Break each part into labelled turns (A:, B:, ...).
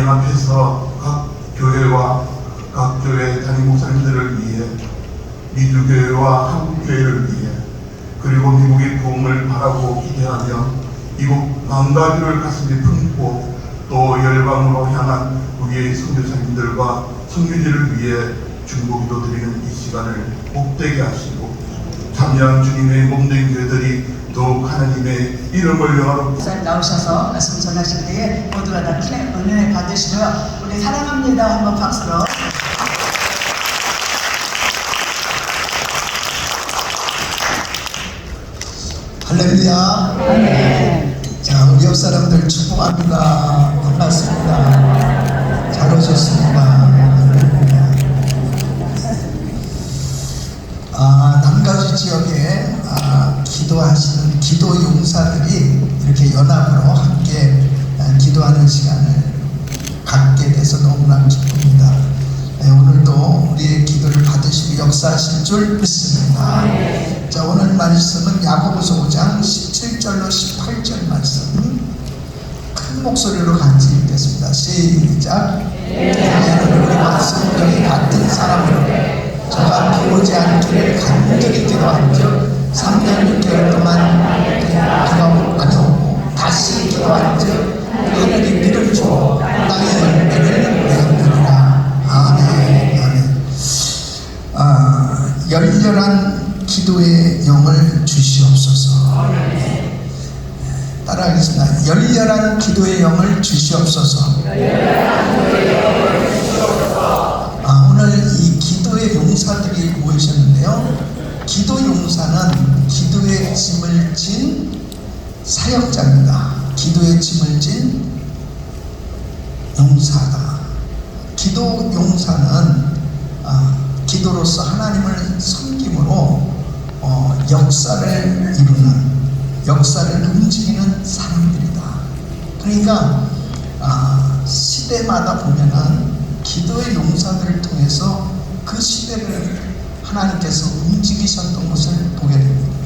A: 앞에서 각 교회와 각 교회 담임 목사님들을 위해, 미주교회와 한국교회를 위해, 그리고 미국의 부흥을 바라고 기대하며 미국 망가주를 가슴에 품고 또 열방으로 향한 우리의 선교사님들과 선교지를 위해 중보기도 드리는 이 시간을 복되게 하시고, 참여한 주님의 몸된 교회들이 더욱 하나님의 이름을 영화롭게
B: 나오셔서 말씀 전하실 때에 모두가 다 은혜 받으시고요. 우리 사랑합니다 한번 박수로.
C: 할렐루야. 네. 자, 우리 옆 사람들 축복합니다. 반갑습니다. 잘 오셨습니다. 할렐루야. 남가주 지역에 기도하시는 기도 용사들이 이렇게 연합으로 함께 기도하는 시간을 갖게 돼서 너무나 기쁩니다. 네, 오늘도 우리의 기도를 받으시고 역사하실 줄 믿습니다. 자, 오늘 말씀은 야고보서 5장 17절로 18절 말씀 큰 목소리로 같이 읽겠습니다. 시작. 내는 우리와 성경이 같은 사람으로 저가 비오지 않기를 간절히 기도한즉 3년 6개월 동안 비가 안 오고 다시 기도한즉 하늘이 비를 주어 땅의 열매를 내었느니라. 아멘. 아멘. 열렬한 기도의 영을 주시옵소서. 따라하겠습니다. 열렬한 기도의 영을 주시옵소서. 오늘 이 기도의 용사들이 모이셨는데요. 기도 용사는 기도의 짐을 진 사역자입니다. 기도의 짐을 진 용사다. 기도 용사는 기도로서 하나님을 섬김으로 역사를 이루는, 역사를 움직이는 사람들이다. 그러니까 시대마다 보면은 기도의 용사들을 통해서 그 시대를 하나님께서 움직이셨던 것을 보게 됩니다.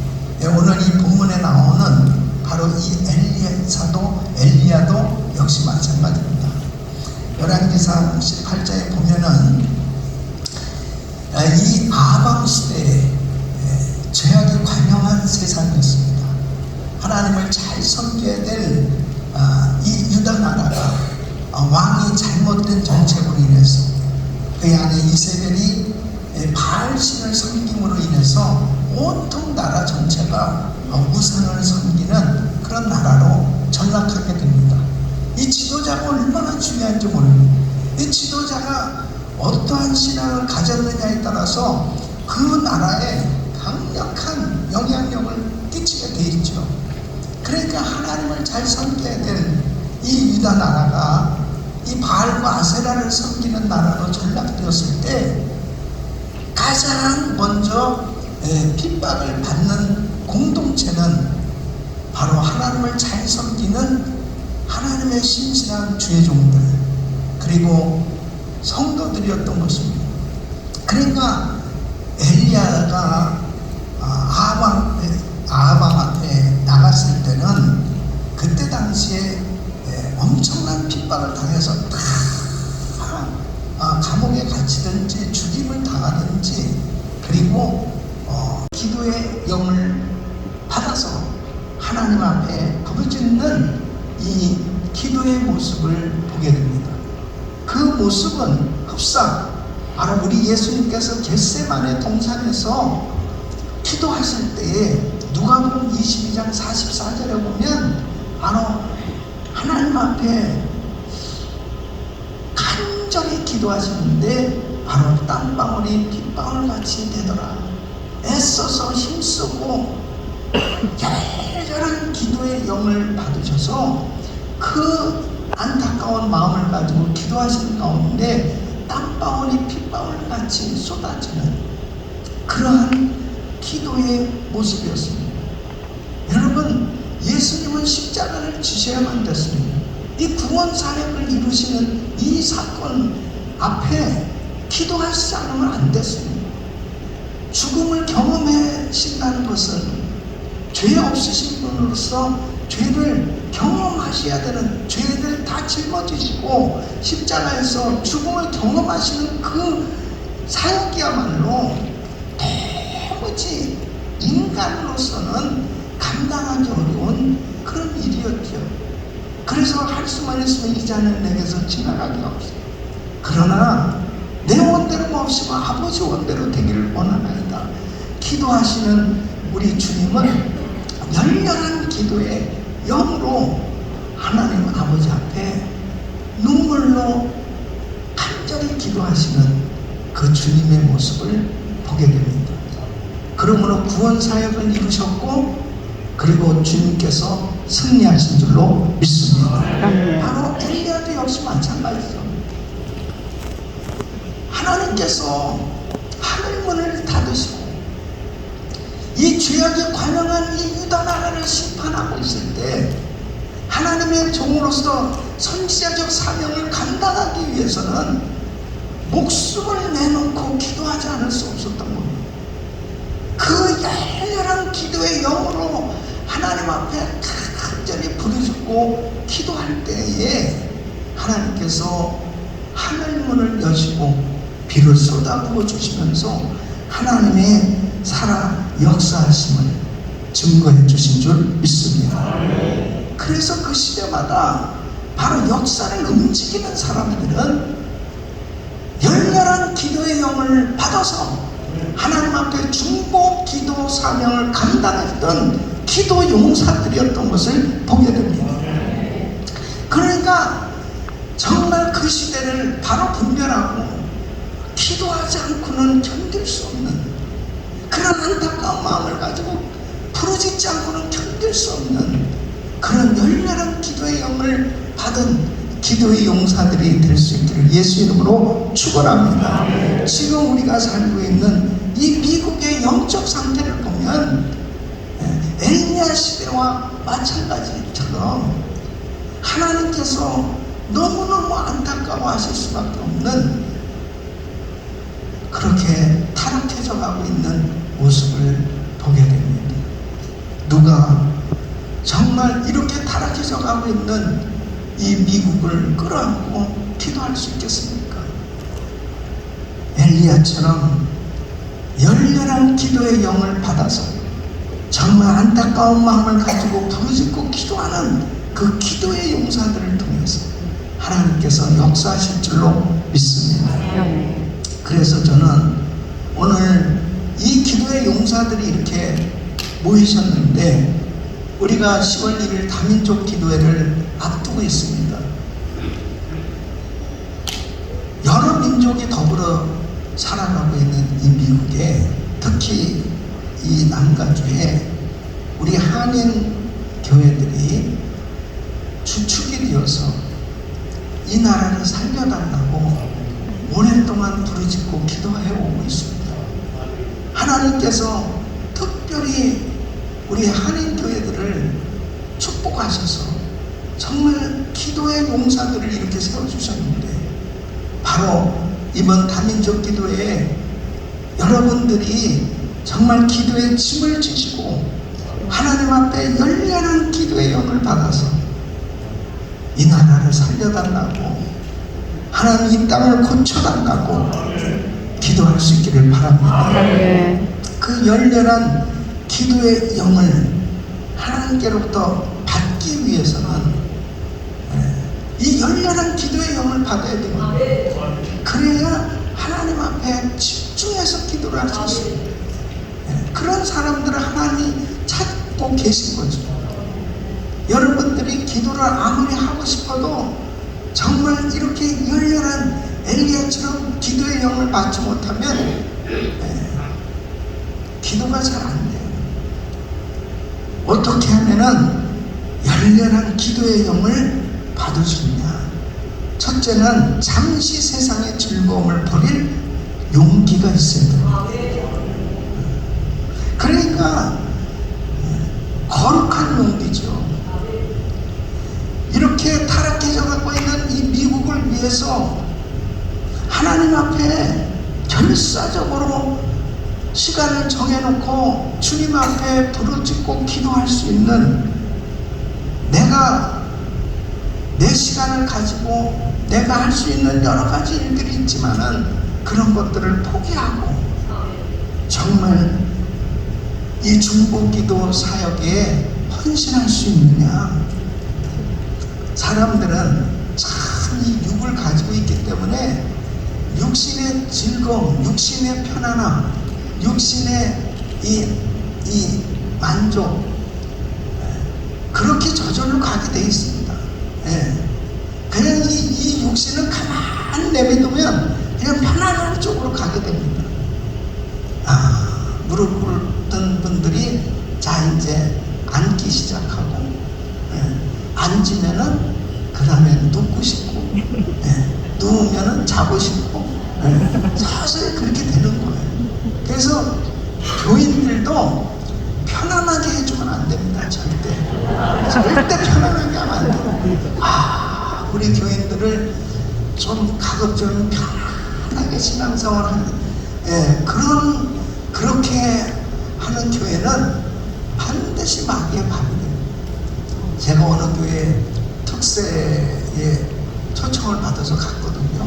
C: 오늘 이 본문에 나오는 바로 이 엘리야도 역시 마찬가지입니다. 열왕기상 18장에 보면은 이 아방 시대에 죄악이 관영한 세상이었습니다. 하나님을 잘 섬겨야 될 이 유다 나라가 왕이 잘못된 정책으로 인해서 그 안에 이세벨이 바알신을 섬김으로 인해서 온통 나라 전체가 우상을 섬기는 그런 나라로 전락하게 됩니다. 이 지도자가 얼마나 중요한지 모릅니다. 이 지도자가 어떠한 신앙을 가졌느냐에 따라서 그 나라에 강력한 영향력을 끼치게 돼 있죠. 그러니까 하나님을 잘 섬겨야 될 이 유다 나라가 이 바알과 아세라를 섬기는 나라로 전락되었을 때 가장 먼저 핍박을 받는 공동체는 바로 하나님을 잘 섬기는 하나님의 신실한 주의 종들 그리고 성도들이었던 것입니다. 그러니까 엘리야가 아합한테 나갔을 때는 그때 당시에 엄청난 핍박을 당해서 감옥에 갇히든지 죽임을 당하든지 그리고 기도의 영을 받아서 하나님 앞에 부르짖는 이 기도의 모습을 보게 됩니다. 그 모습은 흡사 바로 우리 예수님께서 겟세마네 동산에서 기도하실 때에 누가복음 22장 44절에 보면 바로 하나님 앞에 간절히 기도하시는데 바로 땀방울이 핏방울 같이 되더라. 애써서 힘쓰고 열렬한 기도의 영을 받으셔서 그 안타까운 마음을 가지고 기도하시는 가운데 땀방울이 핏방울 같이 쏟아지는 그러한 기도의 모습이었습니다. 여러분, 예수님은 십자가를 지셔야만 됐습니다. 이 구원 사역을 이루시는 이 사건 앞에 기도하시지 않으면 안 됐습니다. 죽음을 경험하신다는 것은 죄 없으신 분으로서 죄를 경험하셔야 되는, 죄를 다 짊어지시고 십자가에서 죽음을 경험하시는 그 사역이야말로 도무지 인간으로서는 감당하기 어려운 그런 일이었죠. 그래서 할 수만 있으면 이 잔을 내게서 지나가게 없어요. 그러나 내 원대로 몹시고 아버지 원대로 되기를 원하나이다. 기도하시는 우리 주님은 열렬한 기도의 영으로 하나님 아버지 앞에 눈물로 간절히 기도하시는 그 주님의 모습을 보게 됩니다. 그러므로 구원 사역을 이루셨고, 그리고 주님께서 승리하신 줄로 믿습니다. 바로 엘리야도 역시 마찬가지죠. 하나님께서 하늘문을 닫으시고 이 죄악에 관영한 이 유다 나라를 심판하고 있을 때 하나님의 종으로서 선지자적 사명을 감당하기 위해서는 목숨을 내놓고 기도하지 않을 수 없었던 겁니다. 그 열렬한 기도의 영으로 하나님 앞에 간절히 부르짖고 기도할 때에 하나님께서 하늘문을 여시고 비를 쏟아부어 주시면서 하나님의 살아 역사하심을 증거해 주신 줄 믿습니다. 그래서 그 시대마다 바로 역사를 움직이는 사람들은 열렬한 기도의 영을 받아서 하나님 앞에 중보 기도 사명을 감당했던 기도 용사들이었던 것을 보게 됩니다. 그러니까 정말 그 시대를 바로 분별하고 기도하지 않고는 견딜 수 없는 그런 안타까운 마음을 가지고 부르짖지 않고는 견딜 수 없는 그런 열렬한 기도의 영을 받은 기도의 용사들이 될 수 있기를 예수 이름으로 축원합니다. 지금 우리가 살고 있는 이 미국의 영적 상태를 보면 엘리야 시대와 마찬가지처럼 하나님께서 너무너무 안타까워하실 수밖에 없는 그렇게 타락해져 가고 있는 모습을 보게 됩니다. 누가 정말 이렇게 타락해져 가고 있는 이 미국을 끌어안고 기도할 수 있겠습니까? 엘리야처럼 열렬한 기도의 영을 받아서 정말 안타까운 마음을 가지고 부르짖고 기도하는 그 기도의 용사들을 통해서 하나님께서 역사하실 줄로 믿습니다. 그래서 저는 오늘 이 기도의 용사들이 이렇게 모이셨는데 우리가 10월 1일 다민족 기도회를 앞두고 있습니다. 여러 민족이 더불어 살아가고 있는 이 미국에, 특히 이 남가주에 우리 한인 교회들이 주축이 되어서 이 나라를 살려달라고 오랫동안 부르짖고 기도해오고 있습니다. 하나님께서 특별히 우리 한인 교회들을 축복하셔서 정말 기도의 용사들을 이렇게 세워주셨는데, 바로 이번 다민족 기도회에 여러분들이 정말 기도의 짐을 지시고 하나님 앞에 열렬한 기도의 영을 받아서 이 나라를 살려달라고, 하나님 이 땅을 고쳐달라고 기도할 수 있기를 바랍니다. 그 열렬한 기도의 영을 하나님께로부터 받기 위해서는 이 열렬한 기도의 영을 받아야 됩니다. 그래야 하나님 앞에 집중해서 기도를 할 수 있습니다. 그런 사람들을 하나님이 찾고 계신 거죠. 여러분들이 기도를 아무리 하고 싶어도 정말 이렇게 열렬한 엘리야처럼 기도의 영을 받지 못하면 기도가 잘 안 돼요. 어떻게 하면은 열렬한 기도의 영을 받을 수 있냐? 첫째는 잠시 세상의 즐거움을 버릴 용기가 있어야 돼요. 그러니까 거룩한 용기죠. 이렇게 타락해져 갖고 있는 이 미국을 위해서 하나님 앞에 결사적으로 시간을 정해놓고 주님 앞에 부르짖고 기도할 수 있는 내가 내 시간을 가지고 내가 할 수 있는 여러 가지 일들이 있지만은 그런 것들을 포기하고 정말 이 중보기도 사역에 헌신할 수 있느냐. 사람들은 참 이 육을 가지고 있기 때문에 육신의 즐거움, 육신의 편안함, 육신의 이 만족, 그렇게 저절로 가게 돼 있습니다. 예. 그냥 이 육신을 가만히 내비두면 그냥 편안한 쪽으로 가게 됩니다. 무릎 꿇던 분들이 자 이제 앉기 시작하고, 앉으면은 그 다음에 눕고 싶고, 누우면은 자고 싶고, 서서히 그렇게 되는 거예요. 그래서 교인들도 편안하게 해주면 안 됩니다. 절대 편안하게 하면 안 돼요. 우리 교인들을 좀 가급적이면 편안하게 신앙생활하는, 그렇게 하는 교회는 반드시 마귀의 밥이 됩니다. 제가 어느 교회 특세에 초청을 받아서 갔거든요.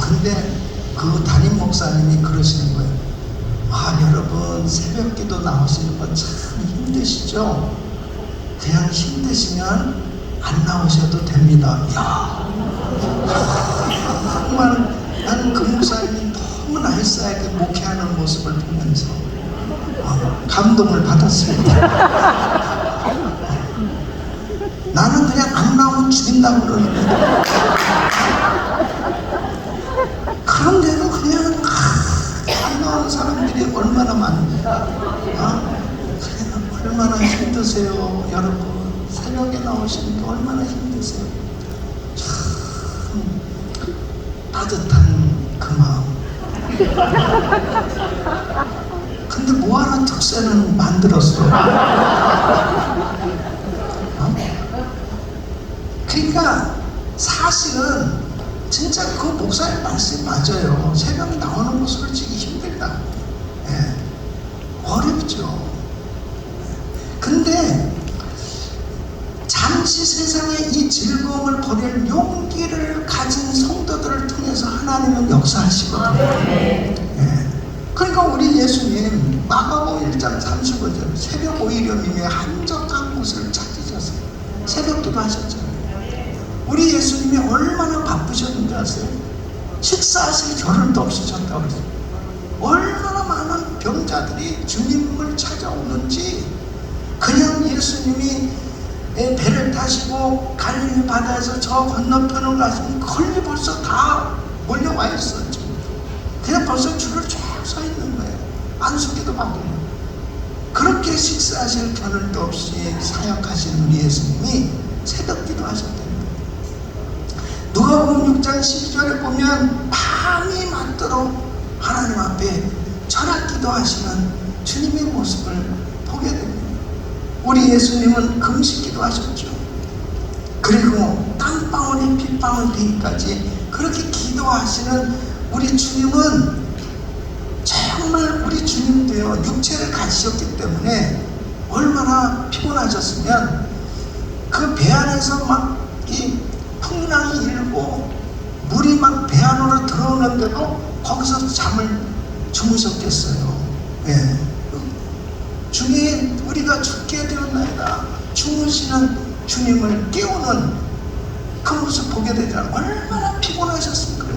C: 근데 그 담임 목사님이 그러시는 거예요. 여러분 새벽 기도 나오시는 건 참 힘드시죠? 그냥 힘드시면 안 나오셔도 됩니다. 정말 난 그 목사님이 너무 나이스하게 목회하는 모습을 보면서 감동을 받았습니다. 나는 그냥 안 나오면 죽인다고 그러는데, 그런데도 그냥 안 나오는 사람들이 얼마나 많은데, 얼마나 힘드세요, 여러분. 새벽에 나오시는 게 얼마나 힘드세요. 참 따뜻한 그 마음. 근데 뭐하러 특세는 만들었어요? 그러니까 사실은 진짜 그 목사님 말씀이 맞아요. 새벽에 나오는 거 솔직히 힘들다. 어렵죠. 근데 잠시 세상의 이 즐거움을 버릴 용기를 가진 성도들을 통해서 하나님은 역사하시거든요. 그러니까 우리 예수님 마가복음 1장 35절 새벽 오이렴이며 한적한 곳을 찾으셨어요. 새벽기도 하셨잖아요. 우리 예수님이 얼마나 바쁘셨는지 아세요? 식사하실 겨를도 없으셨다고 그랬어요. 얼마나 많은 병자들이 주님을 찾아오는지, 그냥 예수님이 배를 타시고 갈릴리 바다에서 저 건너편을 가시면 거의 벌써 다 몰려와 있었죠. 그냥 벌써 줄을 쭉 서 있는 거예요. 안수기도 받고. 그렇게 식사하실 겨를도 없이 사역하신 우리 예수님이 새벽기도 하셨대요. 누가복음 6장 12절에 보면 밤이 맞도록 하나님 앞에 철학기도 하시는 주님의 모습을 보게 됩니다. 우리 예수님은 금식기도 하셨죠. 그리고 땀방울이 빗방울 되기까지 그렇게 기도하시는 우리 주님은 정말 우리 주님도요, 육체를 가지셨기 때문에 얼마나 피곤하셨으면 그 배 안에서 막 이 풍랑이 일고 물이 막 배 안으로 들어오는데도 거기서 잠을 주무셨겠어요. 주님, 우리가 죽게 되었나이다. 주무시는 주님을 깨우는 그 모습 보게 되잖아요. 얼마나 피곤하셨으면 그래요.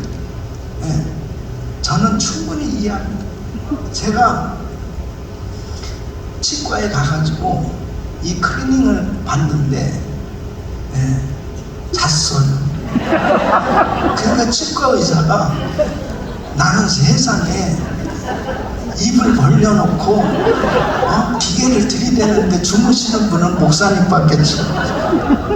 C: 저는 충분히 이해합니다. 제가 치과에 가가지고 이 클리닝을 받는데 잤어요. 그러니까 치과 의사가 나는 세상에 입을 벌려놓고 기계를 들이대는데 주무시는 분은 목사님밖에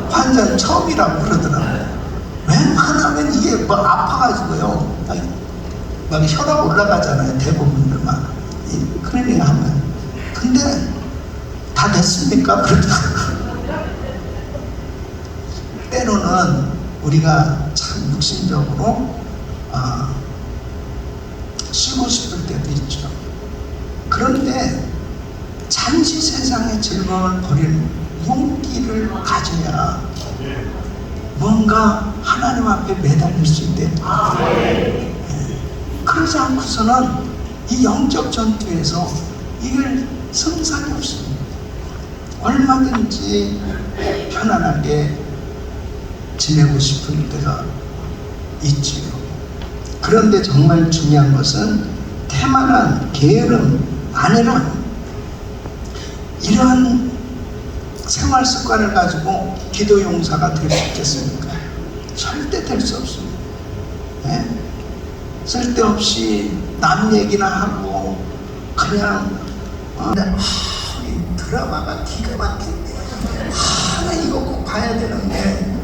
C: 환자는 처음이라고 그러더라고요. 웬만하면 이게 뭐 아파가지고요, 막 혈압 올라가잖아요. 대부분들 막 클리닝 하면. 근데 다 됐습니까? 그러더라고요. 때로는 우리가 참 육신적으로 쉬고 싶을 때도 있죠. 그런데 잠시 세상의 즐거움을 버릴 용기를 가져야 뭔가 하나님 앞에 매달릴 수 있대. 그러지 않고서는 이 영적 전투에서 이걸 승산이 없습니다. 얼마든지 편안하게 지내고 싶은 때가 있지요. 그런데 정말 중요한 것은 태만한 게으름 아니라 이러한 생활 습관을 가지고 기도 용사가 될 수 있겠습니까? 절대 될 수 없습니다. 네? 쓸데없이 남 얘기나 하고 그냥 이 드라마가 기가 막힌데 나 이거 꼭 봐야 되는데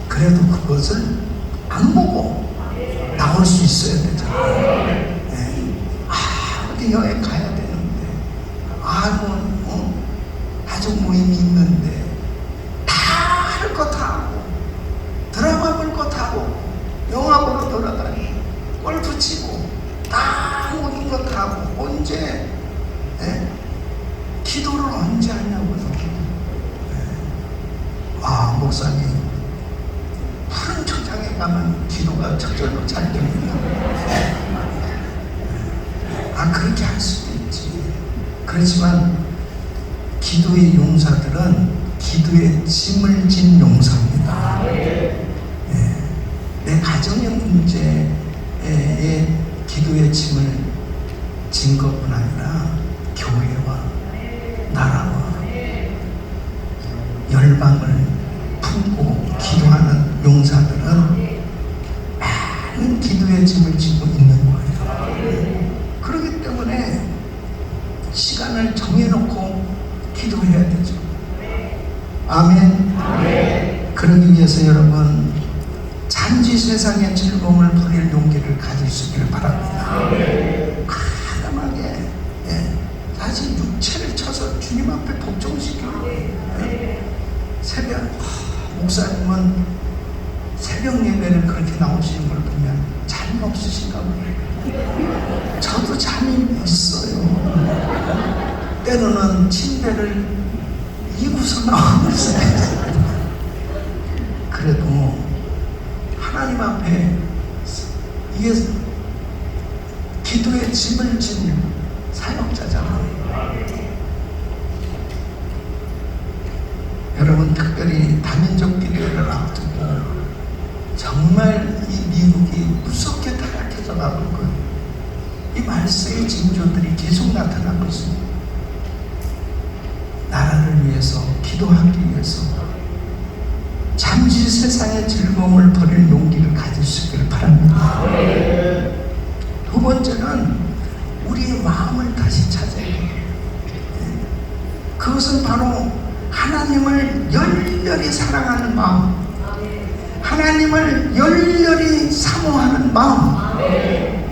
C: 그래도 그것을 안 보고 나올 수 있어야 되잖아요. 네. 어디 여행 가야 되는데 가족 모임이 있는데 다 할 거 다 하고 드라마 볼 거 다 하고 영화 보러 돌아다니고 골프 치고 다 모든 거 다 하고 언제 기도를 언제 하냐고요. 목사님 푸른 초장에 가면 기도가 저절로 잘 됩니다. 그렇게 할 수도 있지. 그렇지만 기도의 용사들은 기도의 짐을 진 용사입니다. 내 가정의 문제에 기도의 짐을 진 것뿐 아니라 교회와 나라와 열방을 품고 기도하는 용사들은 많은 기도의 짐을 지고 있는 거예요. 그렇기 때문에 시간을 정해놓고 기도해야 되죠. 아멘. 그러기 위해서 여러분 잠시 세상의 즐거움을 버릴 용기를 가질 수 있기를 바랍니다. 가담하게 사실 육체를 쳐서 주님 앞에 복종시키고 새벽 목사님은 새벽 예배를 그렇게 나오시는 걸 보면 잠이 없으신가 봐요. 저도 잠이 있어요. 때로는 침대를 이고서 나오면서 그래도 하나님 앞에 이게 기도의 짐을 진 사역자잖아요. 여러분 특별히 다민족 기도회를 앞두고 정말 이 미국이 무섭게 타락해져 가고 있고요. 이 말세의 징조들이 계속 나타나고 있습니다. 나라를 위해서 기도하기 위해서 잠시 세상의 즐거움을 버릴 용기를 가질 수 있기를 바랍니다. 두 번째는 우리의 마음을 다시 찾아야 해요. 그것은 바로 하나님을 열렬히 사랑하는 마음, 하나님을 열렬히 사모하는 마음,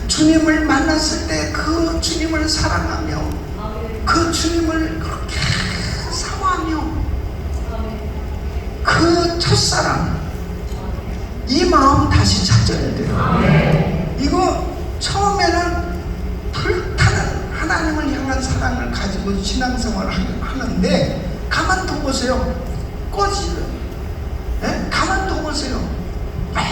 C: 주님을 만났을 때 그 주님을 사랑하며 그 주님을 그렇게 사모하며 그 첫사랑, 이 마음 다시 찾아야 돼요. 이거 처음에는 불타는 하나님을 향한 사랑을 가지고 신앙생활을 하는데 가만둬 보세요. 꺼지요. 가만둬 보세요. 막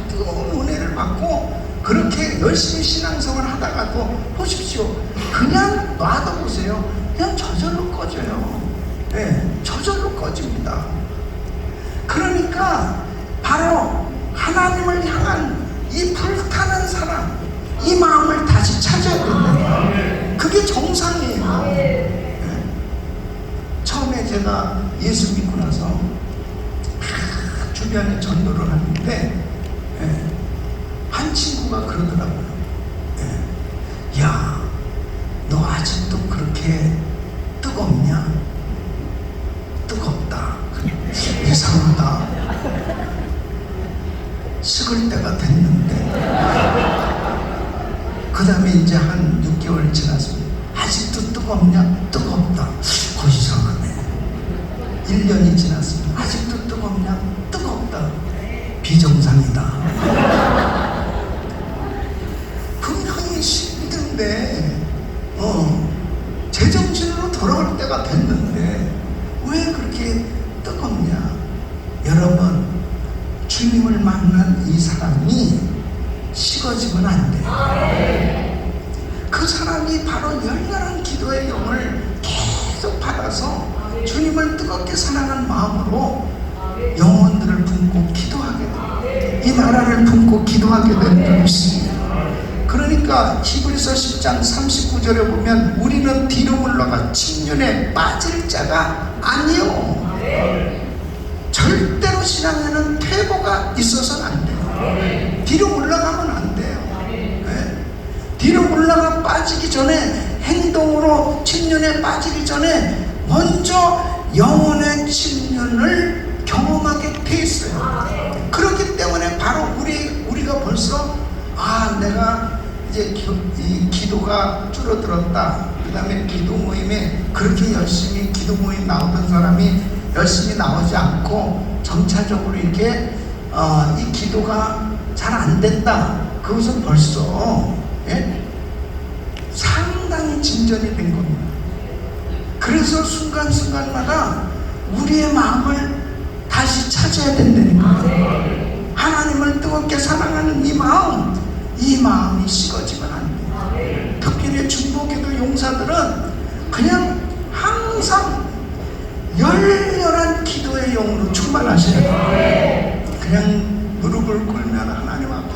C: 뜨거운 은혜를 받고 그렇게 열심히 신앙생활을 하다가도 보십시오. 그냥 놔둬 보세요. 그냥 저절로 꺼져요. 저절로 꺼집니다. 그러니까 바로 하나님을 향한 이 불타는 사랑, 이 마음을 다시 찾아야 된다. 그게 정상이에요. 처음에 제가 예수 믿고 나서 주변에 전도를 하는데 한 친구가 그러더라고요. 야, 너 아직도 그렇게 뜨겁냐? 뜨겁다. 이상하다. 식을 때가 됐는데 그 다음에 이제 한 6개월 지났습니다. 아직도 뜨겁냐? 뜨겁다. 이상하네. 1년이 지났습니다. 아직도 뜨겁냐? 뜨겁다. 비정상이다. 분명히 힘든데 제정신으로 돌아올 때가 됐는데 식어지면 안 돼요. 그 사람이 바로 열렬한 기도의 영을 계속 받아서 주님을 뜨겁게 사랑하는 마음으로 영혼들을 품고 기도하게 돼요. 이 나라를 품고 기도하게 되는 줄 믿습니다. 그러니까 히브리서 10장 39절에 보면 우리는 뒤로 물러가 침륜에 빠질 자가 아니요. 절대로 신앙에는 퇴보가 있어서는 안 돼요. 뒤로 물러가면 안 돼요. 네? 뒤로 물러가 빠지기 전에, 행동으로 침륜에 빠지기 전에 먼저 영혼의 침륜을 경험하게 돼 있어요. 그렇기 때문에 바로 우리가 벌써 내가 이제 이 기도가 줄어들었다. 그 다음에 기도 모임에 그렇게 열심히 기도 모임 나오던 사람이 열심히 나오지 않고 점차적으로 이렇게 이 기도가 잘 안 된다. 그것은 벌써 상당히 진전이 된 겁니다. 그래서 순간순간마다 우리의 마음을 다시 찾아야 된다니까. 하나님을 뜨겁게 사랑하는 이 마음이 식어지면 안 돼요. 특별히 중보기도 용사들은 그냥 항상 열렬한 기도의 영으로 충만하셔야 돼요. 그냥 무릎을 꿇면 하나님 앞에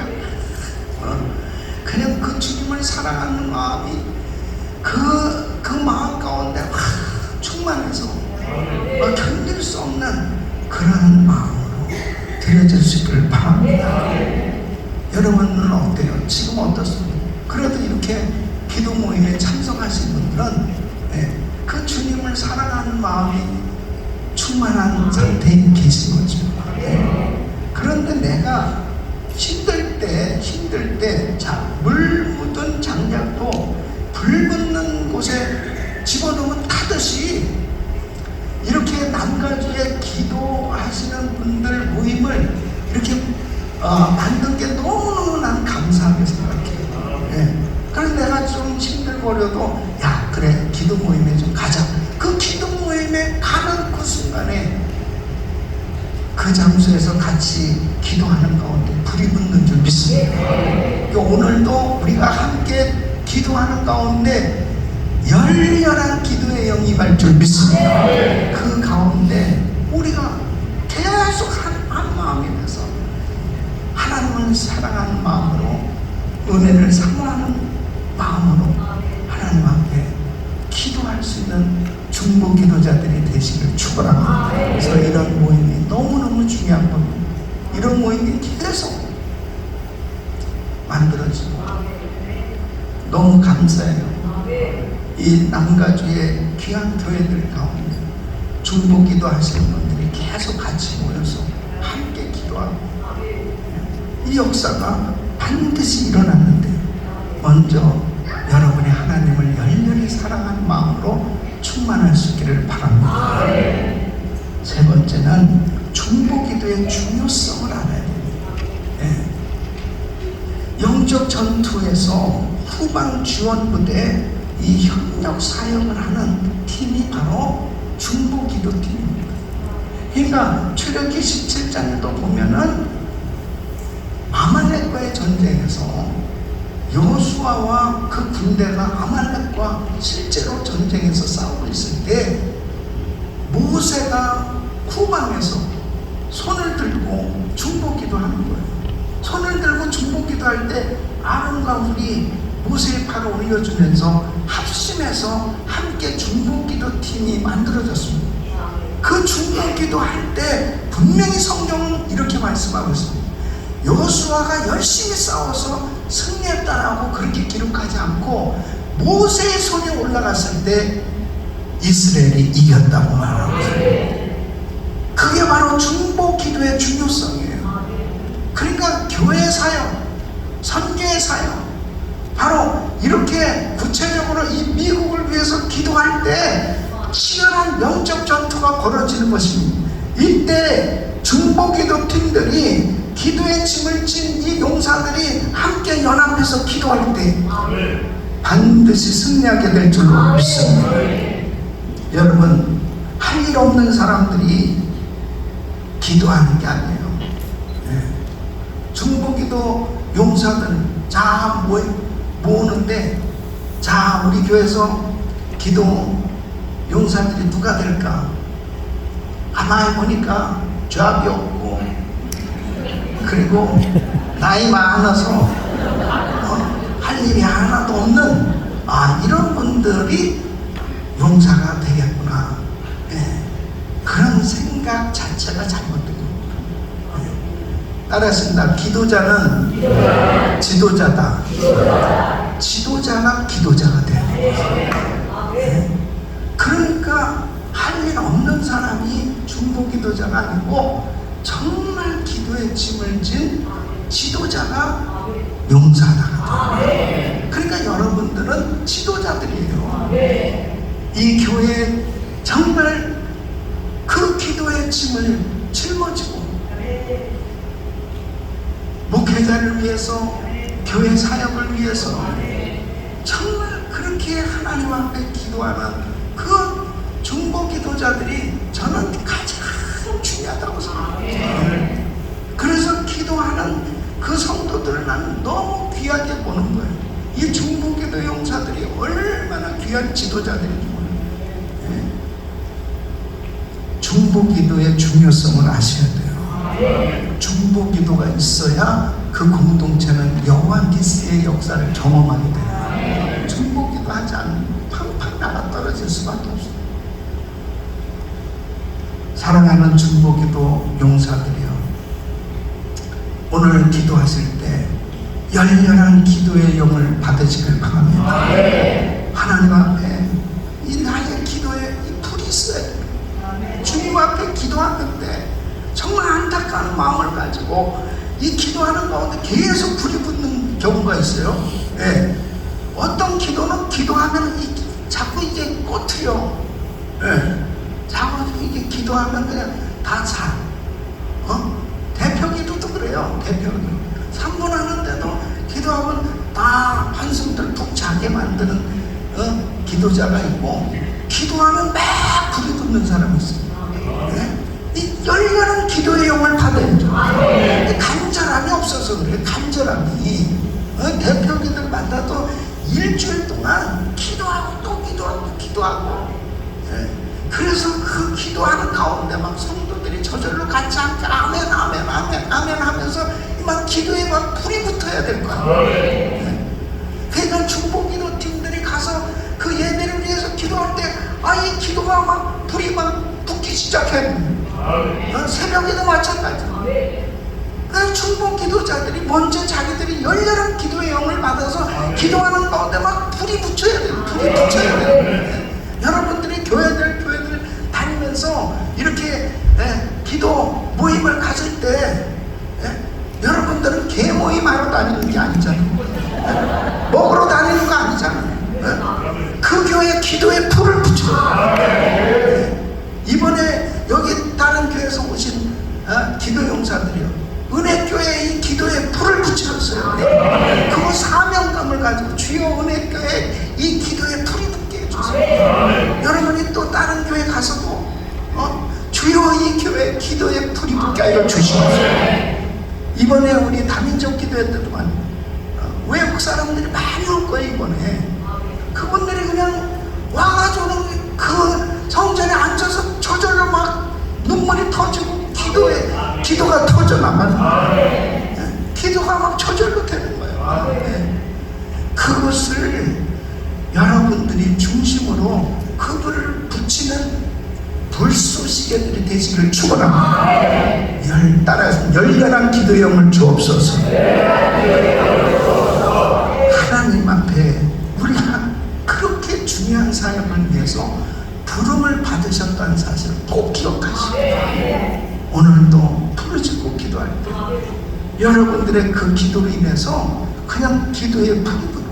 C: 그냥 그 주님을 사랑하는 마음이 그 마음 가운데 충만해서 견딜 수 없는 그런 마음으로 드려지시길 바랍니다. 여러분은 어때요? 지금 어떻습니까? 그래도 이렇게 기도 모임에 참석하신 분들은 그 주님을 사랑하는 마음이 충만한 상태에 계신 거죠. 그런데 내가 힘들 때 물 묻은 장작도 불 붙는 곳에 집어넣으면 타듯이 이렇게 남가주에 기도하시는 분들 모임을 이렇게 만든 게 너무너무 난 감사하게 생각해요. 그래서 내가 좀 힘들거려도 그래 기도 모임에 좀 가자. 그 기도 모임에 가는 그 순간에 그 장소에서 같이 기도하는 가운데 불이 붙는 줄 믿습니다. 오늘도 우리가 함께 기도하는 가운데 열렬한 기도의 영이 임할 줄 믿습니다. 그 가운데 우리가 계속 한 마음이 돼서 하나님을 사랑하는 마음으로, 은혜를 사모하는 마음으로 하나님 앞에 기도할 수 있는 중보 기도자들이 되시길 축원합니다. 그래서 이런 모임이 너무너무 중요한 겁니다. 이런 모임이 계속 만들어지고 너무 감사해요. 이 남가주의 귀한 교회들 가운데 중보 기도하시는 분들이 계속 같이 모여서 함께 기도하고 이 역사가 반드시 일어났는데 먼저 여러분이 하나님을 열렬히 사랑하는 마음으로 충만할 수 있기를 바랍니다. 세 번째는 중보 기도의 중요성을 알아야 됩니다. 영적 전투에서 후방 지원 부대에 이 협력 사역을 하는 팀이 바로 중보 기도 팀입니다. 그러니까 출애굽기 17장에도 보면은 아말렉과의 전쟁에서 여호수아와 그 군대가 아말렉과 실제로 전쟁에서 싸우고 있을 때 모세가 후방에서 손을 들고 중보기도 하는 거예요. 손을 들고 중보기도 할 때 아론과 훌이 모세의 팔을 올려주면서 합심해서 함께 중보기도 팀이 만들어졌습니다. 그 중보기도 할 때 분명히 성경은 이렇게 말씀하고 있습니다. 여호수아가 열심히 싸워서 승리했다라고 그렇게 기록하지 않고 모세의 손에 올라갔을 때 이스라엘이 이겼다고 말하고 있습니다. 그게 바로 중보 기도의 중요성이에요. 그러니까 교회 사역, 선교의 사역, 바로 이렇게 구체적으로 이 미국을 위해서 기도할 때 치열한 영적 전투가 벌어지는 것입니다. 이때 중보 기도 팀들이 기도의 짐을 진 이 용사들이 함께 연합해서 기도할 때 반드시 승리하게 될 줄로 믿습니다. 여러분, 할 일 없는 사람들이 기도하는 게 아니에요. 중보기도 용사들 자 모으는데, 자 우리 교회에서 기도 용사들이 누가 될까? 가만히 보니까 죄악이 없고, 그리고 나이 많아서 할 일이 하나도 없는 이런 분들이 용사가 되겠구나. 그런 생각 자체가 잘못된 겁니다. 따라했습니다. 기도자는 지도자다. 지도자가 기도자가 되는 거예요. 그러니까 할 일 없는 사람이 중보 기도자가 아니고 정말 기도의 짐을 진 지도자가 용사다. 그러니까 여러분들은 지도자들이에요. 이 교회에 정말 그 기도의 짐을 짊어지고 목회자를 위해서, 교회 사역을 위해서 정말 그렇게 하나님 앞에 기도하는 그 중보 기도자들이 저는 가장 중요하다고 생각해요. 그래서 기도하는 그 성도들을 나는 너무 귀하게 보는 거예요. 이 중보 기도 용사들이 얼마나 귀한 지도자들인지 몰라요. 중보 기도의 중요성을 아셔야 돼요. 중보 기도가 있어야 그 공동체는 여호와 니스의 역사를 경험하게 돼요. 중보 기도하지 않으면 팡팡 나가 떨어질 수밖에 없어요. 사랑하는 중보 기도 용사들이요, 오늘 기도하실 때 열렬한 기도의 영을 받으시길 바랍니다. 하나님 앞에 이 나의 기도에 이 불이 있어야 돼요. 주님 앞에 기도하는데 정말 안타까운 마음을 가지고 이 기도하는 가운데 계속 불이 붙는 경우가 있어요. 어떤 기도는 기도하면 자꾸 이게 꼬투려. 자꾸 이게 기도하면 그냥 다 자. 대표 기도도 그래요. 대표 기도 3분 하는데도 기도하면 다 한숨들 푹 자게 만드는 기도자가 있고, 기도하면 막 불이 붙는 사람이 있어요. 이 열렬한 기도의 영을 받아야죠. 간절함이 없어서 그래. 간절함이 대표기들 만나도 일주일 동안 기도하고 또 기도하고 그래서 그 기도하는 가운데 막 성도들이 저절로 같이 함께 아멘 아멘 아멘 아멘 하면서 막 기도에 막 불이 붙어야 될 거야. 그러니까 중보기도 팀들이 가서 그 예배를 위해서 기도할 때 이 기도가 막 불이 막 붙기 시작해. 새벽에도 마찬가지야. 그 중보 기도자들이 먼저 자기들이 열렬한 기도의 영을 받아서 기도하는 가운데 막 불이 붙여야 돼요. 불이 붙여야 돼요. 여러분들이 교회들 다니면서 이렇게 기도 모임을 가질 때 여러분들은 개 모임하러 다니는 게 아니잖아요. 먹으러 다니는 거 아니잖아요. 그 교회 기도에 불을 붙여요. 이번에 여기 다른 교회에서 오신 기도 용사들이요, 은혜교회에 이 기도에 불을 붙였어요. 그 사명감을 가지고 주여 은혜교회에 이 기도에 불이 붙게 해주세요. 여러분이 또 다른 교회 가서도 주여 이 교회 기도에 불이 붙게 하여 주시옵소서. 이번에 우리 다민족 기도회 때도만 외국 사람들이 많이 올 거예요. 이번에 그분들이 그냥 와가지고 그 성전에 앉아서 저절로 막 눈물이 터지고 기도가 터져나가는 기도가 막 저절로 되는 거예요. 그것을 여러분들이 중심으로 그 불을 붙이는 불쏘시개들이 되시기를 축원합니다. 따라서 열렬한 기도의 영을 주옵소서. 하나님 앞에 우리가 그렇게 중요한 사역을 위해서 부름을 받으셨다는 사실을 꼭 기억하시고, 오늘도 부르짖고 기도할 때 여러분들의 그 기도로 인해서 그냥 기도에 불이 붙고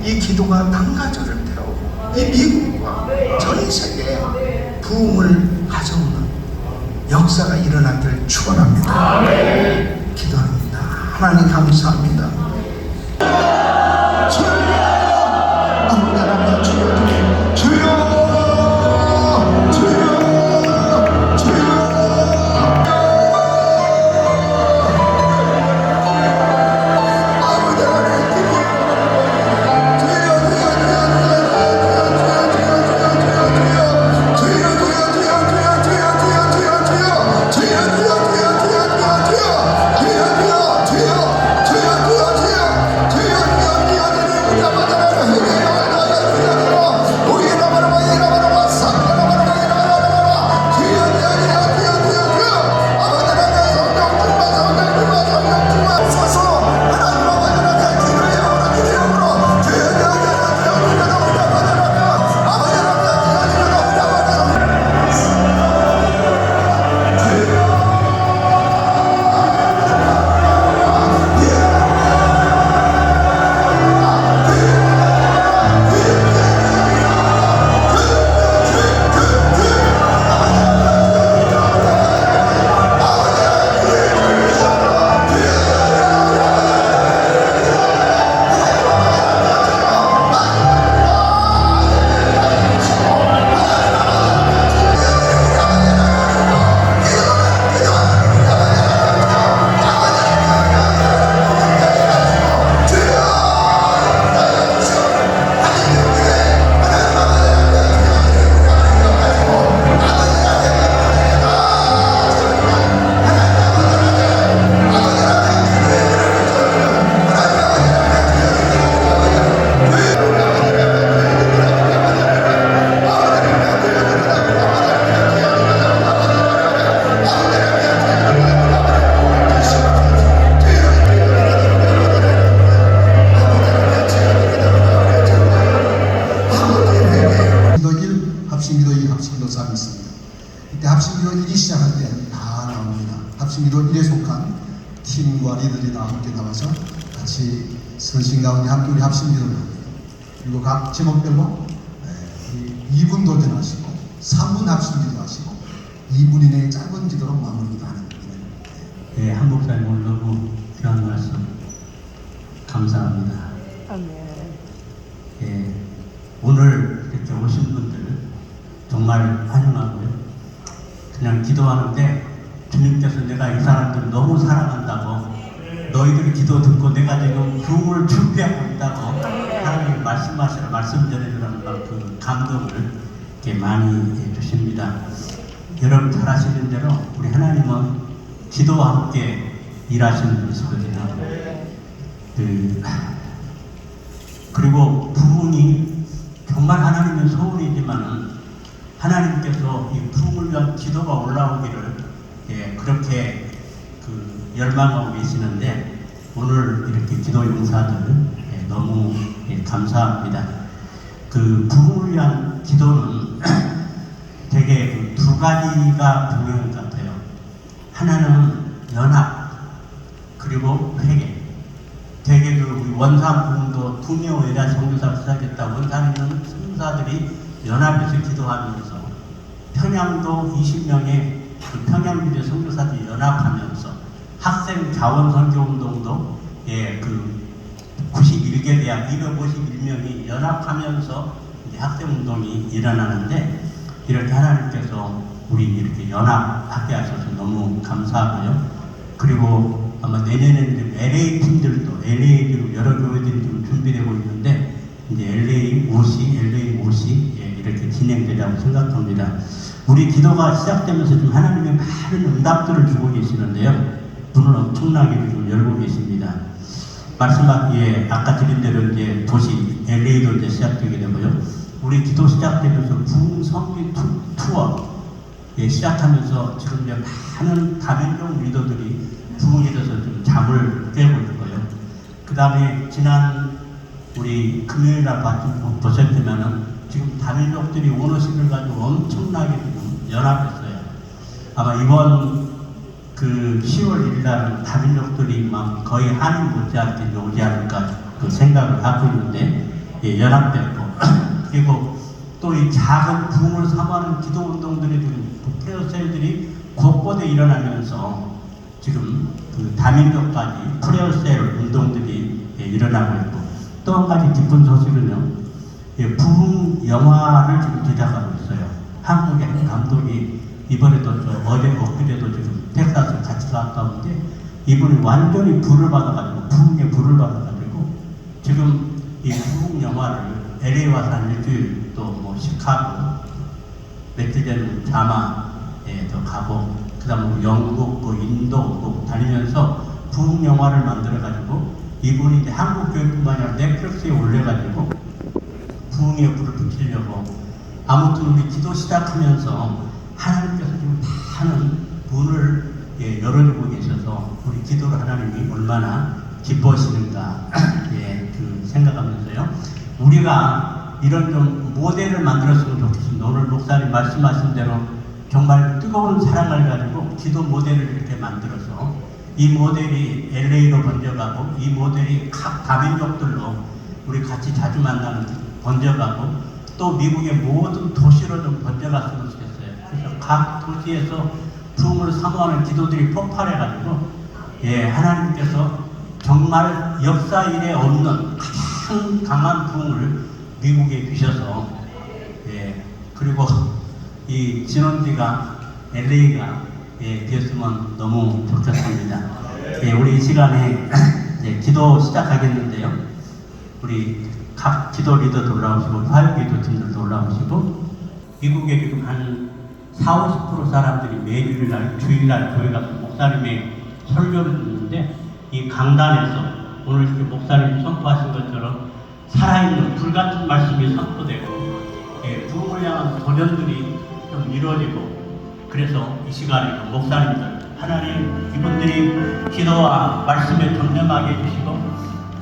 C: 이 기도가 남가주를 태우고 이 미국과 전 세계에 부흥을 가져오는 역사가 일어나기를 축원합니다. 기도합니다. 하나님 감사합니다.
D: 리더들이 함께 나와서 같이 선신 가운데 함께 우리 합심 기도를 합니다. 그리고 각 제목별로 2분 도전하시고 3분 합심 기도하시고 2분 이내의 짧은 기도로 마무리 기도하는
E: 예, 한 목사님 오늘 너무 귀한 말씀 감사합니다. 예, 오늘 이렇게 오신 분들 정말 환영하고요. 그냥 기도하는데 주님께서 내가 이 사람들 너무 사랑한다고, 너희들 기도 듣고 내가 지금 부흥을 준비하고 있다고 하나님 말씀하시라, 말씀 전해주라는 그 감동을 이렇게 많이 해주십니다. 여러분 잘 아시는 대로 우리 하나님은 기도와 함께 일하시는 분이시거든요. 그리고 부흥이 정말 하나님의 소원이지만은 하나님께서 이 부흥을 위한 기도가 올라오기를 그렇게 열망하고 계시는데, 오늘 이렇게 기도 용사들 너무 감사합니다. 그 부흥을 위한 기도는 되게 두 가지가 중요한 것 같아요. 하나는 연합, 그리고 회개. 되게 우리 원산 부흥도 2명 외다 선교사 시작했다. 원산에 있는 선교사들이 연합해서 기도하면서, 평양도 20명의 평양주의 선교사들이 연합하면서, 학생 자원 선교 운동도 91개 대학 251명이 연합하면서 이제 학생 운동이 일어나는데, 이렇게 하나님께서 우리 이렇게 연합하게 하셔서 너무 감사하고요. 그리고 아마 내년에는 LA 팀들도, LA로 여러 교회들이 좀 준비되고 있는데, 이제 LA 모시 이렇게 진행되라고 생각합니다. 우리 기도가 시작되면서 좀 하나님의 많은 응답들을 주고 계시는데요. 문을 엄청나게 좀 열고 계십니다. 말씀하기에 아까 드린 대로 이제 도시 LA도 이제 시작되게 되고요. 우리 기도 시작되면서 부흥 성기 투어 시작하면서 지금 이제 많은 다민족 리더들이 부흥에 대해서 좀 잠을 깨고 있고요. 그 다음에 지난 우리 금요일날 보셨다면은 지금 다민족들이 오너십을 가지고 엄청나게 지금 연합했어요. 아마 이번 10월 1일 날은 다민족들이 막 거의 한인 못지않게 오지 않을까 그 생각을 갖고 있는데, 연합됐고 그리고 또 이 작은 부흥을 사모하는 기도 운동들이 지금 프레어셀들이 곳곳에 일어나면서 지금 다민족까지 프레어셀 운동들이 일어나고 있고, 또 한 가지 기쁜 소식은요, 부흥 영화를 지금 제작하고 있어요. 한국의 한 감독이 이번에도 엊그제도 지금 텍사스 같이 갔다 오는데, 이분이 완전히 부를 받아가지고, 부흥의 부를 받아가지고 지금 이 부흥 영화를 LA 와서 한 일주일, 또 뭐 시카고, 며칠 전에 자마에도 가고, 그 다음 영국, 인도 다니면서 부흥 영화를 만들어가지고, 이분이 이제 한국 교육뿐만 아니라 넷플릭스에 올려가지고 부흥의 불을 붙이려고. 아무튼 우리 기도 시작하면서 하나님께서 지금 많은 문을 열어주고 계셔서 우리 기도를 하나님이 얼마나 기뻐하시는가 생각하면서요. 우리가 이런 좀 모델을 만들었으면 좋겠습니다. 오늘 목사님 말씀하신 대로 정말 뜨거운 사랑을 가지고 기도 모델을 이렇게 만들어서 이 모델이 LA로 번져가고, 이 모델이 각 다민족들로 우리 같이 자주 만나는 번져가고, 또 미국의 모든 도시로 좀 번져갔으면 좋겠어요. 그래서 각 도시에서 부흥을 사모하는 기도들이 폭발해가지고, 하나님께서 정말 역사 이래 없는 가장 강한 부흥을 미국에 주셔서, 그리고 이 진원지가 LA가 되었으면 너무 좋겠습니다. 우리 이 시간에 기도 시작하겠는데요. 우리 각 기도 리더도 올라오시고, 화요기도 팀들도 올라오시고, 미국에 지금 한 40~50% 사람들이 매주일날, 주일날 교회 가서 목사님의 설교를 듣는데, 이 강단에서 오늘 이렇게 목사님이 선포하신 것처럼 살아있는 불같은 말씀이 선포되고, 부흥을 향한 도전들이 좀 이루어지고, 그래서 이 시간에 목사님들, 하나님 이분들이 기도와 말씀에 전념하게 해주시고,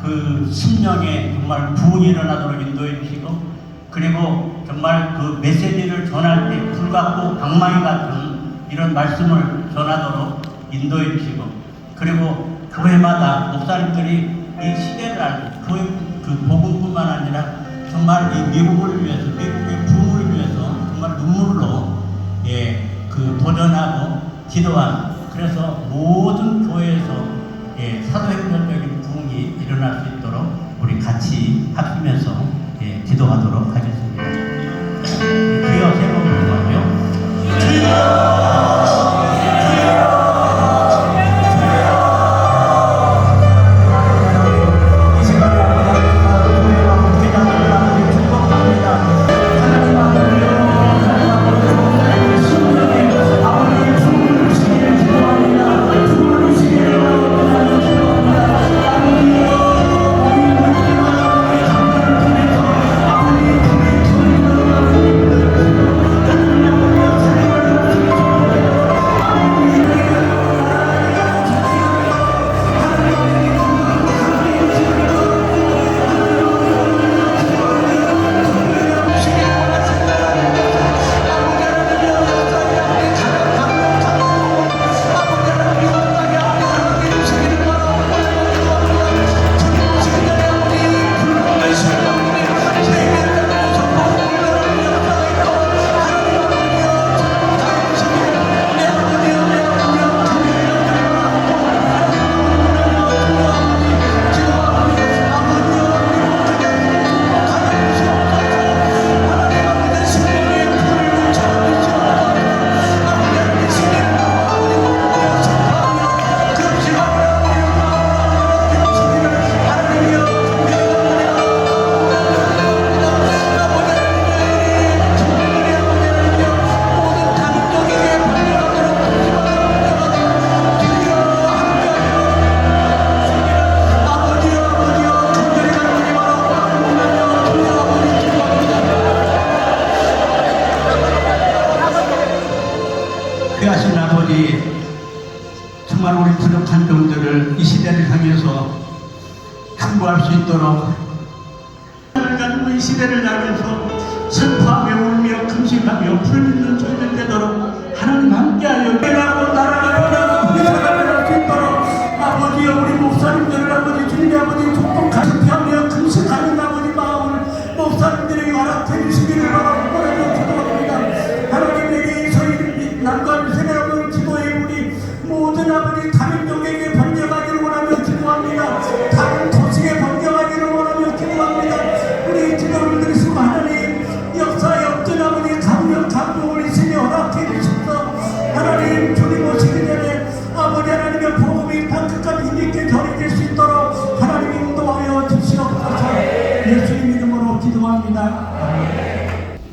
E: 그 심령에 정말 부흥이 일어나도록 인도해 주시고, 그리고 정말 그 메시지를 전할 때 불같고 방망이 같은 이런 말씀을 전하도록 인도해 주시고, 그리고 교회마다 목사님들이 이 시대를 알고 교회 그 복음뿐만 아니라 정말 이 미국을 위해서, 미국의 부흥을 위해서 정말 눈물로 그 도전하고 기도한, 그래서 모든 교회에서 사도행전적인 부흥이 일어날 수 있도록 우리 같이 합심해서 기도하도록 하겠습니다. 주여 세 번 부르고요. 주여. 귀하신 아버지, 정말 우리 부족한 종들을 이 시대를 향해서 강구할 수 있도록 가지고 이 시대를 향해서 슬퍼하며 울며 금식하며 풀짓는 저희들 되도록 하나님 함께하여 깨닫고 나라가 회사가 될 수 있도록 아버지여, 우리 목사님들을 아버지 주님의 아버지 축복하시 하며 금식하는 아버지 마음을 목사님들에게 허락해 주시기를 바라고 기도합니다. 하나님에게 저희 남과 세대라고 기도해 우리 모든 아버지 다른 종에게 번져가기를 원하며 기도합니다. 다른 도시에 번져가기를 원하며 기도합니다. 우리 기도를 들으시고 하나님 역사 역전 아버지 강력한 도움을 있으며 허락해 주십시오. 하나님 주님 오시기 전에 아버지 하나님의 복음이 땅끝까지 힘있게 전해질 수 있도록 하나님 인도하여 주시옵소서. 예수님 이름으로 기도합니다.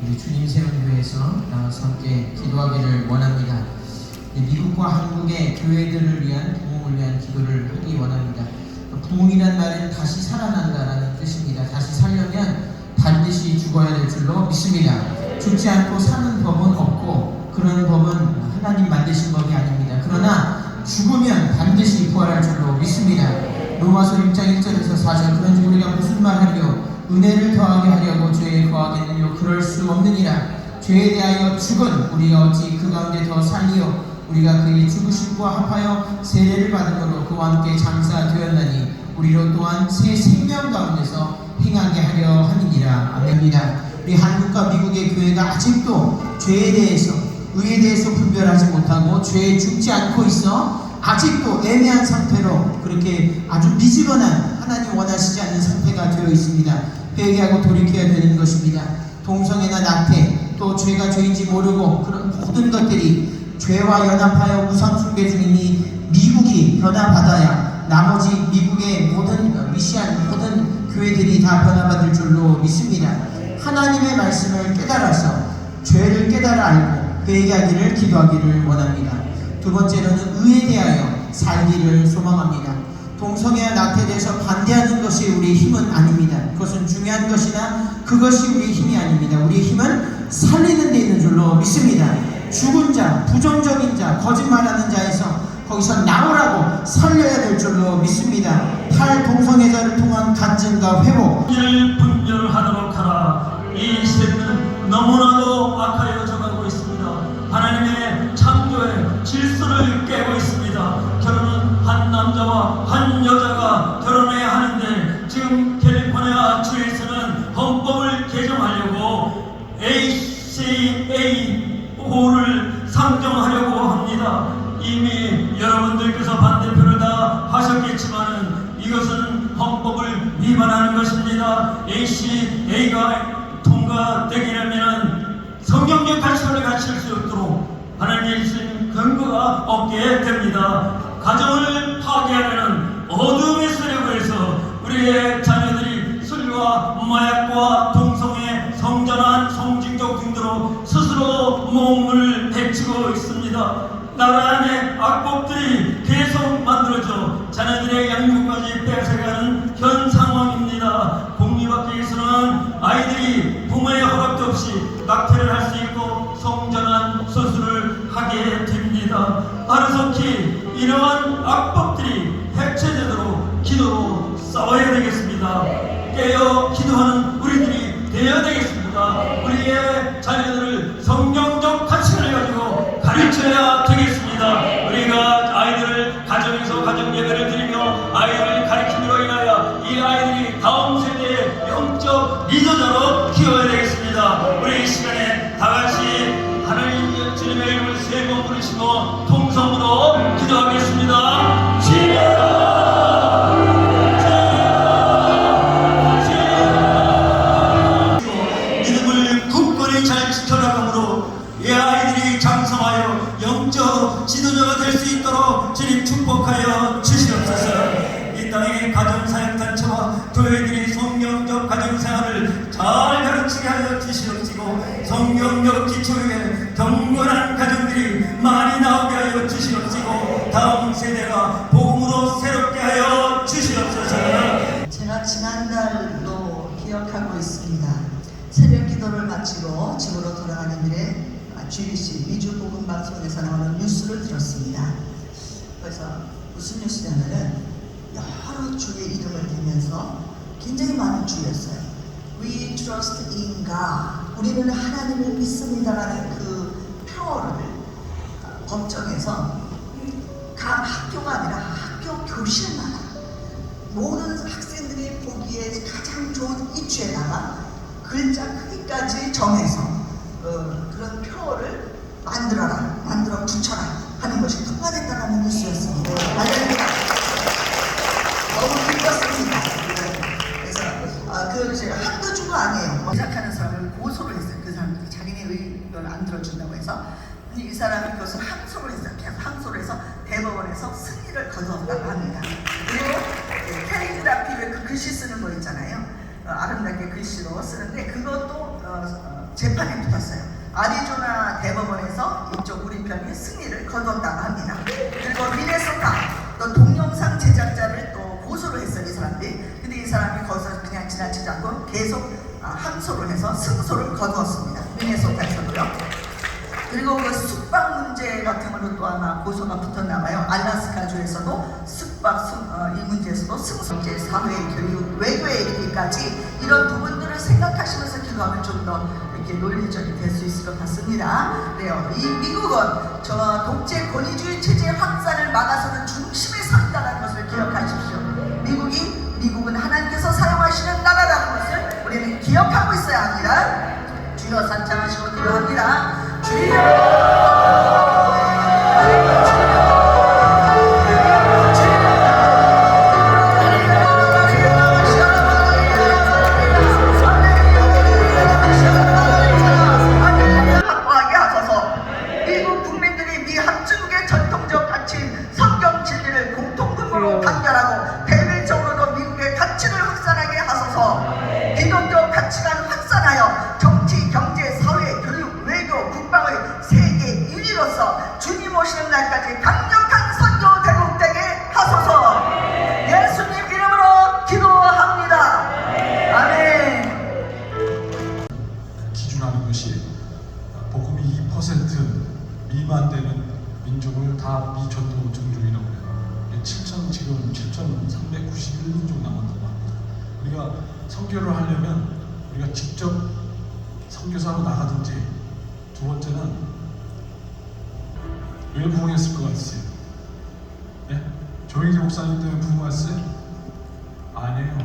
F: 우리 주님 세운교회에서 나와서 함께 기도하기를 원합니다. 미국과 한국의 교회들을 위한 부흥을 위한 기도를 하기 원합니다. 부흥이란 말은 다시 살아난다라는 뜻입니다. 다시 살려면 반드시 죽어야 될 줄로 믿습니다. 죽지 않고 사는 법은 없고 그런 법은 하나님 만드신 법이 아닙니다. 그러나 죽으면 반드시 부활할 줄로 믿습니다. 로마서 6장 1절에서 4절, 그런지 우리가 무슨 말하려 은혜를 더하게 하려고 죄에 거하겠느냐, 그럴 수 없느니라. 죄에 대하여 죽은 우리 어찌 그 가운데 더 살리요, 우리가 그의 죽으심과 합하여 세례를 받음으로 그와 함께 장사되었나니 우리로 또한 새 생명 가운데서 행하게 하려 함이니라. 아멘입니다. 우리 한국과 미국의 교회가 아직도 죄에 대해서, 의에 대해서 분별하지 못하고 죄에 죽지 않고 있어 아직도 애매한 상태로 그렇게 아주 미지근한, 하나님 원하시지 않는 상태가 되어 있습니다. 회개하고 돌이켜야 되는 것입니다. 동성애나 낙태, 또 죄가 죄인지 모르고 그런 모든 것들이 죄와 연합하여 우상숭배 중인 이 미국이 변화받아야 나머지 미국의 모든 미시한 모든 교회들이 다 변화받을 줄로 믿습니다. 하나님의 말씀을 깨달아서 죄를 깨달아 알고 회개하기를 기도하기를 원합니다. 두 번째로는 의에 대하여 살기를 소망합니다. 동성애와 낙태에 대해서 반대하는 것이 우리의 힘은 아닙니다. 그것은 중요한 것이나 그것이 우리의 힘이 아닙니다. 우리의 힘은 살리는 데 있는 줄로 믿습니다. 죽은 자, 부정적인 자, 거짓말하는 자에서 거기서 나오라고 살려야 될 줄로 믿습니다. 탈동성애자를 통한 간증과 회복,
G: 이를 분별하도록 하라. 이 시대는 너무나도 악하여져 가고 있습니다. 하나님의 창조의 질서를 깨고 있습니다. 결혼은 한 남자와 남자와 한 여자가 결혼해야 하는데 지금 캘리포니아 주에서는 헌법을 개정하려고 ACAO를 상정하려고 합니다. 이미 여러분들께서 반대표를 다 하셨겠지만은 이것은 헌법을 위반하는 것입니다. ACA가 통과되기라면 성경적 가치관을 갖출 수 없도록 하나님의 주신 근거가 없게 됩니다. 가정을 파괴하려는 어둠의 세력을 해서 우리의 자녀들이 술과 마약과 동성애, 성전환, 성징적 등으로 스스로 몸을 해치고 있습니다. 나라 안에 악법들이 계속 만들어져 자녀들의 양육까지 뺏어가는 현 상황입니다. 공립학교에서는 아이들이 부모의 허락도 없이 낙태를 할 수 있고 성전환 수술을 하게 됩니다. 하루속히 이러한 악법들이 해체되도록 기도로 싸워야 되겠습니다. 깨어 기도하는 우리들이 되어야 되겠습니다. 우리의 자녀들을 성경적 가치를 가지고 가르쳐야 되겠습니다. 우리가 아이들을 가정에서 가정 예배를 드리며 아이들을 가르침으로 인하여 이 아이들이 다음 세대의 영적 리더자로 키워야 되겠습니다. 우리 이 시간에 다 같이 하나님 주님의 이름을 세 번 부르시고 통성으로 기도하겠습니다. 믿음을 굳건히 잘 지켜나가므로 이 아이들이 장성하여 영적 지도자가 될 수 있도록 주님 축복하여 주시옵소서. 이 땅의 가정사역단체와 교회들이 성경적 가정생활을 잘 가르치게 하여 주시옵시고 성경적 기초에 경건한 가정들이 많이 나오게 하여 주시옵시고 다음 세대가 복음으로 새롭게 하여 주시옵소서.
H: 제가 지난달로 기억하고 있습니다. 새벽 기도를 마치고 집으로 돌아가는 길에 GBC 미주 복음 방송에서 나오는 뉴스를 들었습니다. 그래서 무슨 뉴스냐면은 여러 주의 이름을 대면서 굉장히 많은 주였어요. We trust in God. 우리는 하나님을 믿습니다라는 그 표어를 법정에서 각 학교가 아니라 학교 교실마다 모든 학생들이 보기에 가장 좋은 이추에다가 글자 크기까지 정해서 그런 표어를 만들어 붙여라 하는 것이 통과됐다는 뉴스였습니다. 너무 기뻤습니다. 그래서 제가 한두 주가 아니에요. 시작하는 사람을 고소를 했어요. 그 사람들이 자기네 의견을 안 들어준다고 해서 이 사람이 그것을 항소를 했어요. 계속 항소를 해서 대법원에서 승리를 거두었다고 합니다. 그리고 캘리그라피 그 글씨 쓰는 거 있잖아요. 아름답게 글씨로 쓰는데 그것도 재판에 붙었어요. 아리조나 대법원에서 이쪽 우리 편이 승리를 거두었다고 합니다. 그리고 미네소타 또 동영상 제작자를 또 고소를 했어요. 이 사람들이. 근데 이 사람이 거기서 그냥 지나치지 않고 계속 항소를 해서 승소를 거두었습니다. 미네소타에서도요. 그리고 그 숙박 문제 같은 걸로 또 아마 고소가 붙었나봐요. 알라스카주에서도 숙박 이 문제에서도 승소제, 사회, 교육, 외교에 이르기까지 이런 부분들을 생각하시면서 기도하면 좀 더 이렇게 논리적이 될 수 있을 것 같습니다. 그래요. 이 미국은 저 독재 권위주의 체제 확산을 막아서는 중심에 서 있다는 것을 기억하십시오. 미국은 하나님께서 사용하시는 나라라는 것을 우리는 기억하고 있어야 합니다. 주여 산창하시고 기도합니다. 주여 확보하게 하소서. 미국 국민들이 미 합중국의 전통적 가치인 성경 진리를 공통근거로 단결하고 대외적으로도 미국의 가치를 확산하게 하소서. 기독교 가치관 확산하여 정치, 경제, 사회, 교육, 외교, 국방의 세계 1위로서 주님 오시는 날까지 강력한 선교 대국되게 하소서. 예수님 이름으로 기도합니다. 아멘.
I: 기준하는 것이 복음이 2% 미만 되는 민족을 다 미전도 종족이라고 해요. 7,391민족 남았다고 합니다. 우리가 선교를 하려면 우리가 직접 선교사로 나가든지, 두 번째는 왜 구원했을 것 같으세요? 네? 조인재 목사님 때문에 부흥했어요? 아니에요.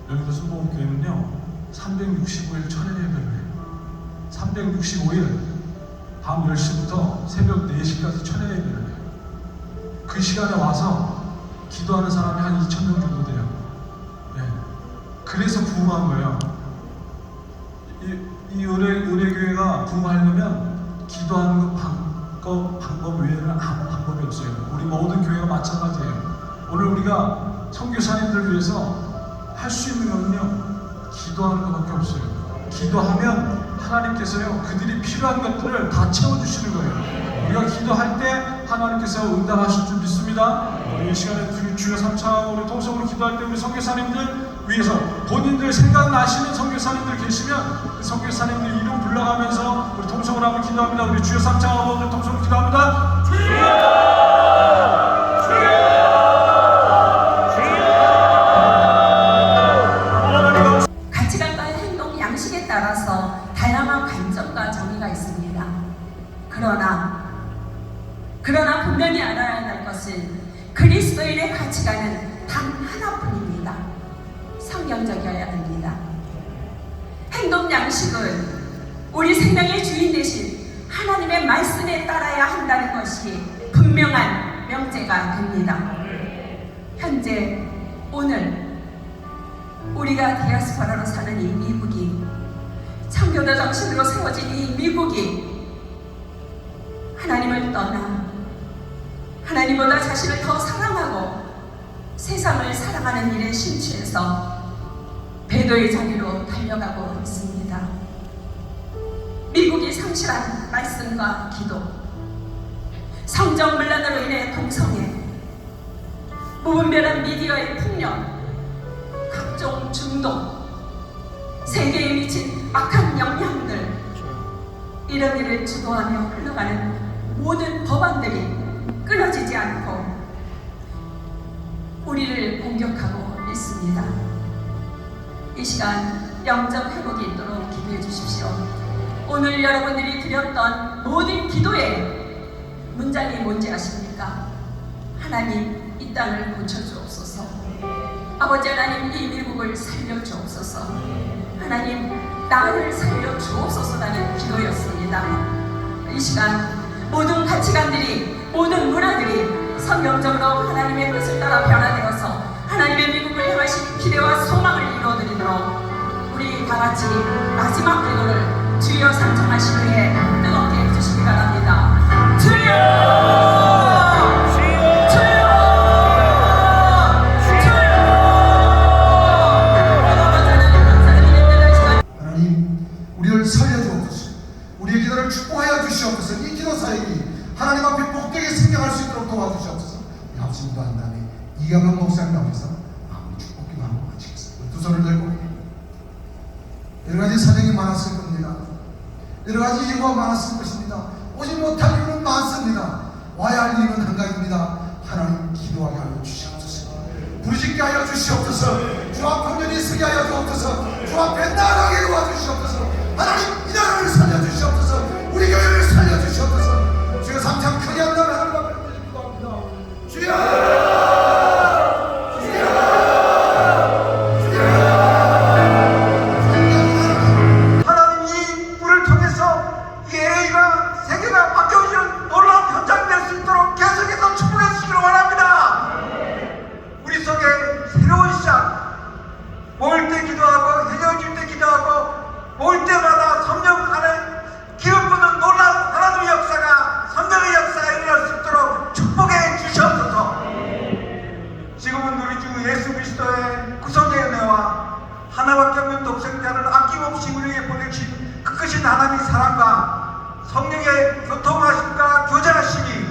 I: 여기도 순복음교회는요 365일 천일 예배를 해요. 365일 밤 10시부터 새벽 4시까지 천일 예배를 해요. 그 시간에 와서 기도하는 사람이 한 2,000명 정도 돼요. 네. 그래서 부흥한 거예요. 이 은혜교회가 부흥하려면 기도하는 방법 외에는 아무 방법이 없어요. 우리 모든 교회가 마찬가지예요. 오늘 우리가 선교사님들 위해서 할 수 있는 거는요 기도하는 것밖에 없어요. 기도하면 하나님께서요 그들이 필요한 것들을 다 채워주시는 거예요. 우리가 기도할 때 하나님께서 응답하실 줄 믿습니다. 우리 이 시간에 주여 삼창하고 우리 통성으로 기도할 때 우리 선교사님들 위해서 본인들 생각나시는 선교사님들 계시면 그 선교사님들 이름 불러가면서 우리 통성으로 한번 기도합니다. 우리 주여 삼창하고 우리 통성으로 기도합니다.
J: 가치관과 행동 양식에 따라서 다양한 관점과 정의가 있습니다. 그러나 분명히 알아야 할 것은 그리스도인의 가치관은 단 하나뿐입니다. 성경적이어야 합니다. 행동 양식은 우리 생명의 주인 되신 하나님의 말씀에 따라야 한다는 것이 분명한 명제가 됩니다. 현재 오늘 우리가 디아스포라로 사는 이 미국이 청교도 정신으로 세워진 이 미국이 하나님을 떠나 하나님보다 자신을 더 사랑하고 세상을 사랑하는 일에 심취해서 배도의 자리로 달려가고 있습니다. 미국이 상실한 말씀과 기도, 성정문란으로 인해 동성애, 무분별한 미디어의 폭력, 각종 중독, 세계에 미친 악한 영향들, 이런 일을 주도하며 흘러가는 모든 법안들이 끊어지지 않고 우리를 공격하고 있습니다. 이 시간 영적 회복이 있도록 기도해 주십시오. 오늘 여러분들이 드렸던 모든 기도의 문장이 뭔지 아십니까? 하나님, 이 땅을 고쳐주옵소서. 아버지 하나님, 이 미국을 살려주옵소서. 하나님, 나를 살려주옵소서라는 기도였습니다. 이 시간 모든 가치관들이, 모든 문화들이 성경적으로 하나님의 뜻을 따라 변화되어서 하나님의 미국을 향하신 기대와 소망을 이루어드리도록 우리 다같이 마지막 기도를 주여 삼창하신 후에 뜨겁게 해주시기 바랍니다. 주여!
D: 살려주옵소서. 우리의 기도를 축복하여 주시옵소서. 이 기도 사역이 하나님 앞에 복되게 생각할 수 있도록 도와주시옵소서. 합심도 한 다음에 이강원 목사님 앞에서 마음의 축복 기도하고 마치겠습니다. 두 손을 들고 여러 가지 사정이 많았을 겁니다. 여러 가지 이유가 많았을 것입니다. 오지 못할 이유는 많습니다. 와야 할 이유는 한 가지입니다. 하나님 기도하게 하여 주시옵소서. 부르짖게 하여 주시옵소서. 주 앞 온전히 서게 하여 주옵소서. 주 앞에 나아가게 도와주시옵소서. 하나님 이 나라를 살려주시옵소서. 우리 교회를 살려주시옵소서. 주여 삼창 크게 한다면 하나님 앞에 기도합니다. 주여!
C: 하나밖에 없는 독생자를 아낌없이 우리에게 보내신 그 크신 하나님의 사랑과 성령의 교통하심과 교제하심이